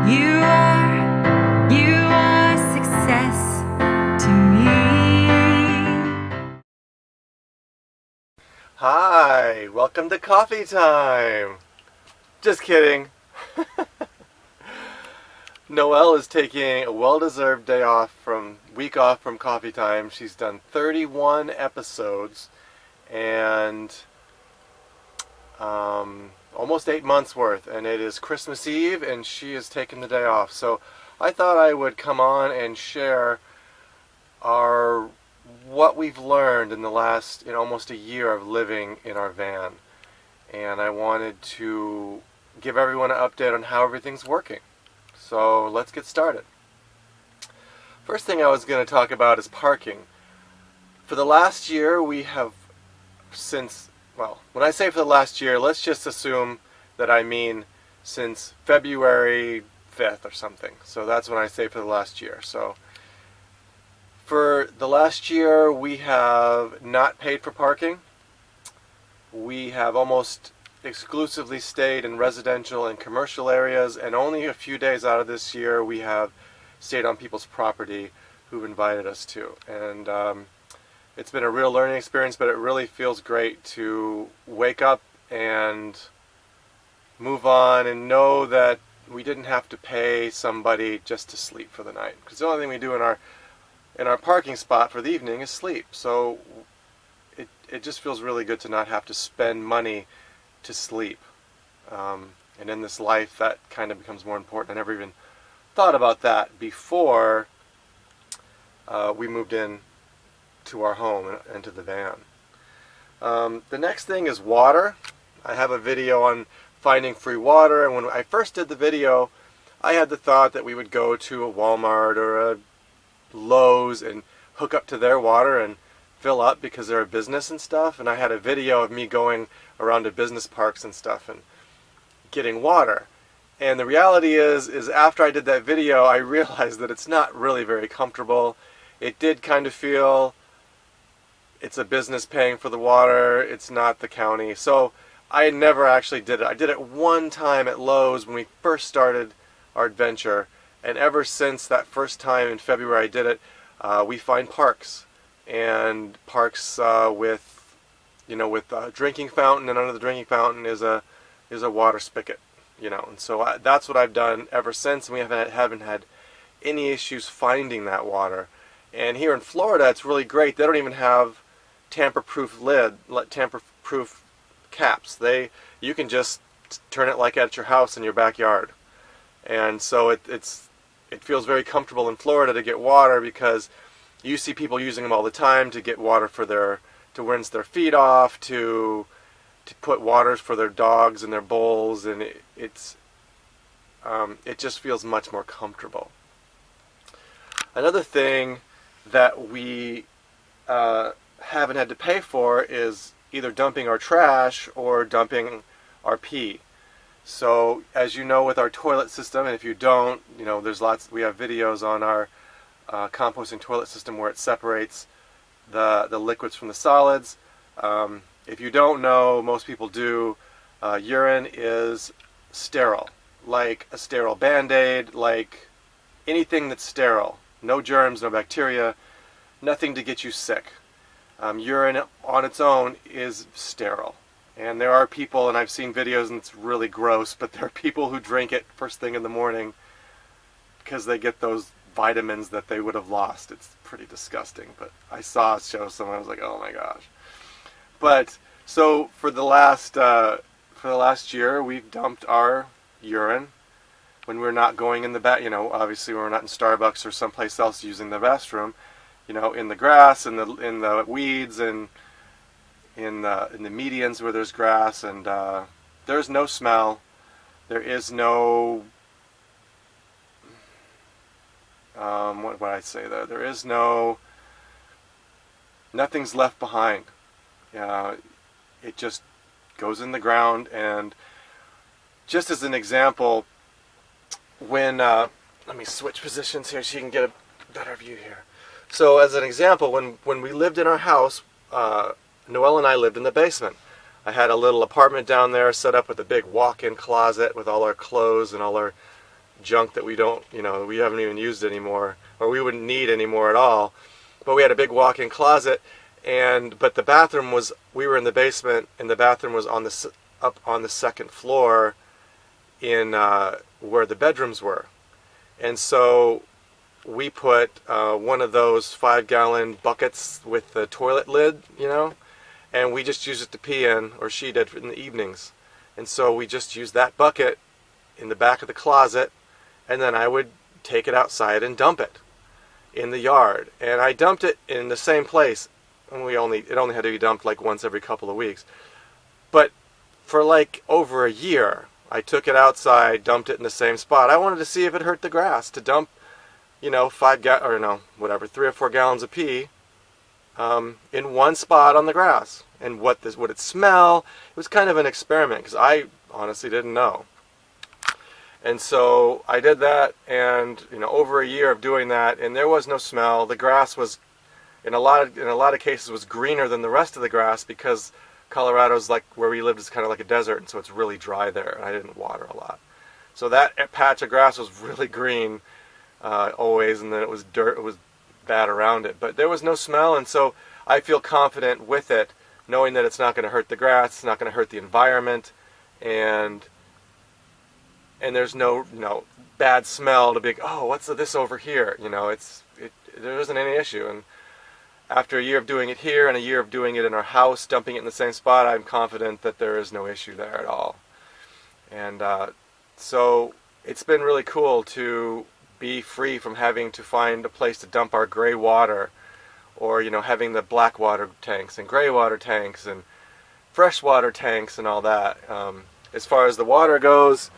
You are success to me. Hi, welcome to coffee time. Just kidding. Noelle is taking a well-deserved week off from coffee time. She's done 31 episodes and almost 8 months worth, and it is Christmas Eve and she is taking the day off. So I thought I would come on and share what we've learned in almost a year of living in our van. And I wanted to give everyone an update on how everything's working. So let's get started. First thing I was going to talk about is parking. For the last year when I say for the last year, let's just assume that I mean since February 5th or something. So that's when I say for the last year. So for the last year, we have not paid for parking. We have almost exclusively stayed in residential and commercial areas, and only a few days out of this year we have stayed on people's property who've invited us to. And it's been a real learning experience, but it really feels great to wake up and move on and know that we didn't have to pay somebody just to sleep for the night. Because the only thing we do in our parking spot for the evening is sleep. So it just feels really good to not have to spend money to sleep. And in this life, that kind of becomes more important. I never even thought about that before we moved in to our home and to the van. The next thing is water. I have a video on finding free water, and when I first did the video, I had the thought that we would go to a Walmart or a Lowe's and hook up to their water and fill up because they're a business and stuff. And I had a video of me going around to business parks and stuff and getting water. And the reality is after I did that video, I realized that it's not really very comfortable. It did kind of feel it's a business paying for the water, it's not the county. So I never actually did it. I did it one time at Lowe's when we first started our adventure, and ever since that first time in February I did it, we find parks, and parks with a drinking fountain, and under the drinking fountain is a water spigot, and so that's what I've done ever since, and we haven't had any issues finding that water. And here in Florida, it's really great. They don't even have tamper-proof tamper-proof caps. You can just turn it like at your house in your backyard, and so it feels very comfortable in Florida to get water, because you see people using them all the time to get water to rinse their feet off, to put waters for their dogs in their bowls, and it just feels much more comfortable. Another thing that we haven't had to pay for is either dumping our trash or dumping our pee. So as you know, with our toilet system, and if you don't, we have videos on our composting toilet system where it separates the liquids from the solids. If you don't know, most people do, urine is sterile, like a sterile Band-Aid, like anything that's sterile. No germs, no bacteria, nothing to get you sick. Urine on its own is sterile. And there are people, and I've seen videos and it's really gross, but there are people who drink it first thing in the morning because they get those vitamins that they would have lost. It's pretty disgusting, but I saw a show someone, I was like, oh my gosh. But so for the last year, we've dumped our urine when we're not going in the obviously when we're not in Starbucks or someplace else using the restroom, in the grass, in the weeds, and in the medians where there's grass, and there's no smell. There is no what would I say there? There is nothing's left behind. It just goes in the ground. And just as an example, when let me switch positions here so you can get a better view here. So as an example, when we lived in our house, Noelle and I lived in the basement. I had a little apartment down there set up with a big walk-in closet with all our clothes and all our junk that we don't, we haven't even used anymore, or we wouldn't need anymore at all. But we had a big walk-in closet, but the bathroom was, we were in the basement, and the bathroom was up on the second floor in where the bedrooms were. And so we put one of those 5-gallon buckets with the toilet lid, and we just used it to pee in, or she did, in the evenings. And so we just used that bucket in the back of the closet, and then I would take it outside and dump it in the yard. And I dumped it in the same place, and it only had to be dumped like once every couple of weeks. But for like over a year, I took it outside, dumped it in the same spot. I wanted to see if it hurt the grass to dump, 3 or 4 gallons of pee in one spot on the grass. And would it smell? It was kind of an experiment, because I honestly didn't know. And so I did that, and over a year of doing that, and there was no smell. The grass was, in a lot of cases, was greener than the rest of the grass, because Colorado's, like where we lived, is kind of like a desert, and so it's really dry there, and I didn't water a lot. So that patch of grass was really green always, and then it was dirt, it was bad around it. But there was no smell, and so I feel confident with it, knowing that it's not going to hurt the grass, it's not going to hurt the environment, and there's no bad smell to be like, oh, what's this over here? There isn't any issue. And after a year of doing it here and a year of doing it in our house, dumping it in the same spot, I'm confident that there is no issue there at all. And so it's been really cool to be free from having to find a place to dump our gray water, or having the black water tanks and gray water tanks and fresh water tanks and all that. As far as the water goes,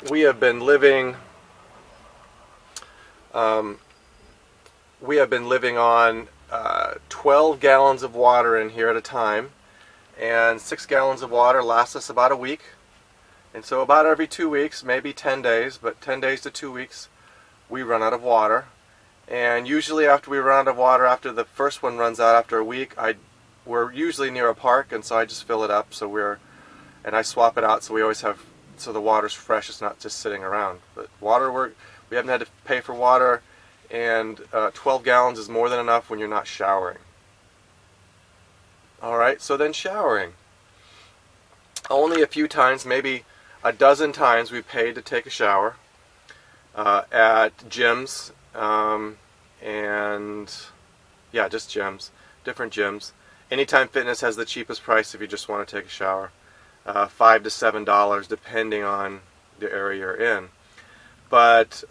we have been living on 12 gallons of water in here at a time, and 6 gallons of water lasts us about a week. And so about every 2 weeks, maybe 10 days, but 10 days to 2 weeks, we run out of water. And usually after we run out of water, after the first one runs out after a week, we're usually near a park, and so I just fill it up, and I swap it out, so we always have, so the water's fresh, it's not just sitting around. But water, we haven't had to pay for water, and 12 gallons is more than enough when you're not showering. Alright, so then showering. Only a few times, maybe a dozen times, we paid to take a shower at gyms, just gyms, different gyms. Anytime Fitness has the cheapest price if you just want to take a shower. $5 to $7 depending on the area you're in. But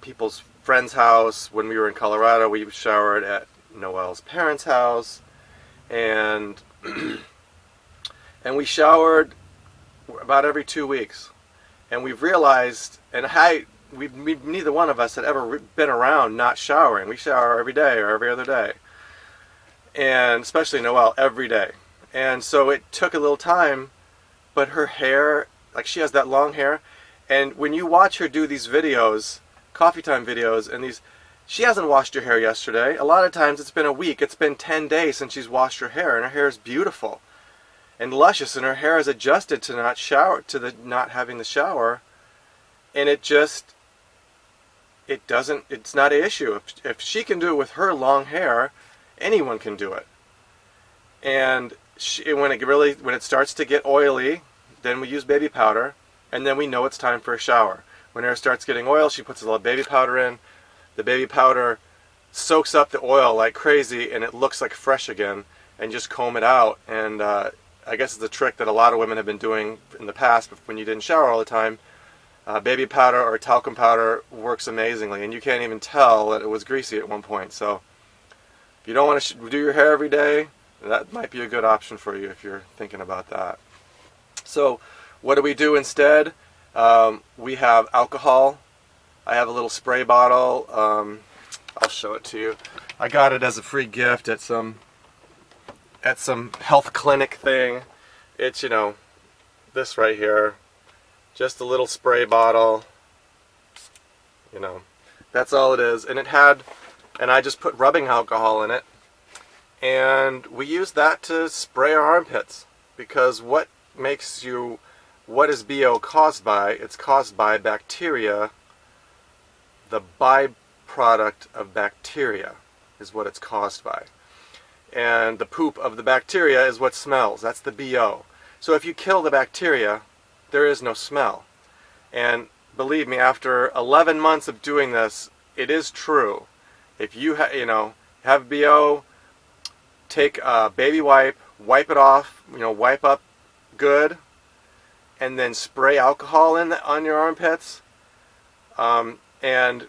people's friend's house, when we were in Colorado, we showered at Noelle's parents' house, and and we showered about every 2 weeks. And we've realized, and neither one of us had ever been around not showering. We shower every day or every other day, and especially Noelle, every day. And so it took a little time, but her hair, like, she has that long hair, and when you watch her do these videos, coffee time videos, and she hasn't washed her hair yesterday. A lot of times it's been a week, it's been 10 days since she's washed her hair, and her hair is beautiful and luscious, and her hair is adjusted to not having the shower, and it's not an issue. If she can do it with her long hair, anyone can do it. And when it starts to get oily, then we use baby powder, and then we know it's time for a shower. When her hair starts getting oil, she puts a little baby powder in. The baby powder soaks up the oil like crazy, and it looks like fresh again, and just comb it out. And I guess it's a trick that a lot of women have been doing in the past, but when you didn't shower all the time. Baby powder or talcum powder works amazingly, and you can't even tell that it was greasy at one point. So if you don't want to do your hair every day, that might be a good option for you if you're thinking about that. So what do we do instead? We have alcohol. I have a little spray bottle. I'll show it to you. I got it as a free gift at some health clinic thing. It's, this right here. Just a little spray bottle. That's all it is. And I just put rubbing alcohol in it. And we use that to spray our armpits. Because what makes you what is BO caused by? It's caused by bacteria. The byproduct of bacteria is what it's caused by. And the poop of the bacteria is what smells. That's the BO. So if you kill the bacteria, there is no smell. And believe me, after 11 months of doing this, it is true. If you have BO, take a baby wipe, wipe it off, wipe up good, and then spray alcohol on your armpits, and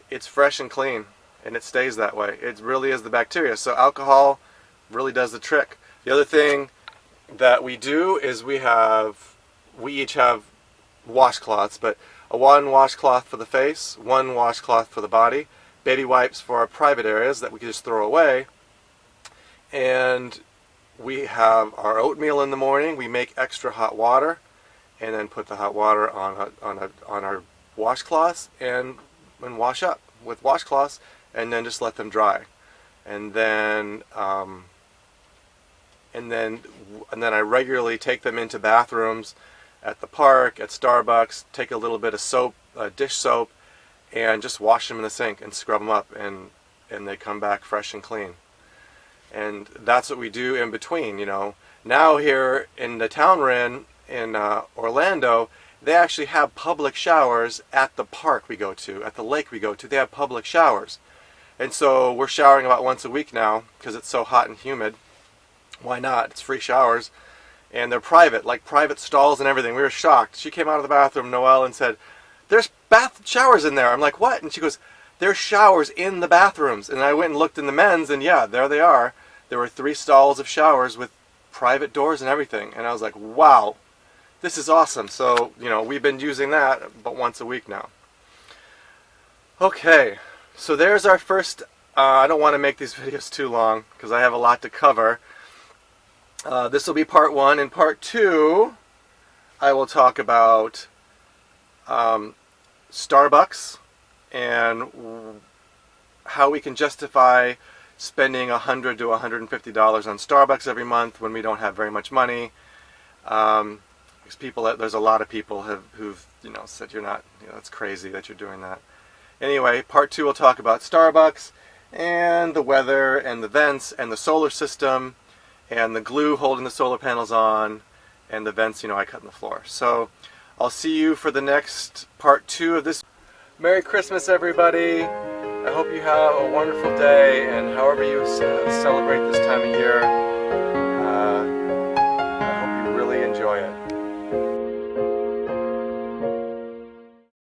it's fresh and clean, and it stays that way. It really is the bacteria. So alcohol really does the trick. The other thing that we do is we each have washcloths, but one washcloth for the face, one washcloth for the body, baby wipes for our private areas that we can just throw away, and we have our oatmeal in the morning. We make extra hot water and then put the hot water on our washcloths and wash up with washcloths, and then just let them dry. And then I regularly take them into bathrooms at the park, at Starbucks, take a little bit of soap, dish soap, and just wash them in the sink and scrub them up, and they come back fresh and clean. And that's what we do in between, Now here in the town we're in Orlando, they actually have public showers at the park we go to, at the lake we go to. They have public showers. And so we're showering about once a week now because it's so hot and humid. Why not? It's free showers. And they're private, like private stalls and everything. We were shocked. She came out of the bathroom, Noelle, and said, "There's bath showers in there." I'm like, "What?" And she goes, "There's showers in the bathrooms." And I went and looked in the men's, and yeah, there they are. There were 3 stalls of showers with private doors and everything. And I was like, wow, this is awesome. So, we've been using that about once a week now. Okay, so there's our first, I don't want to make these videos too long because I have a lot to cover. This will be part 1. In part 2, I will talk about Starbucks and how we can justify spending $100 to $150 on Starbucks every month when we don't have very much money. Because there's a lot of people who've said you're not, it's crazy that you're doing that. Anyway, part 2 will talk about Starbucks and the weather and the vents and the solar system and the glue holding the solar panels on and the vents I cut in the floor. So I'll see you for the next part 2 of this. Merry Christmas, everybody. I hope you have a wonderful day, and however you celebrate this time of year,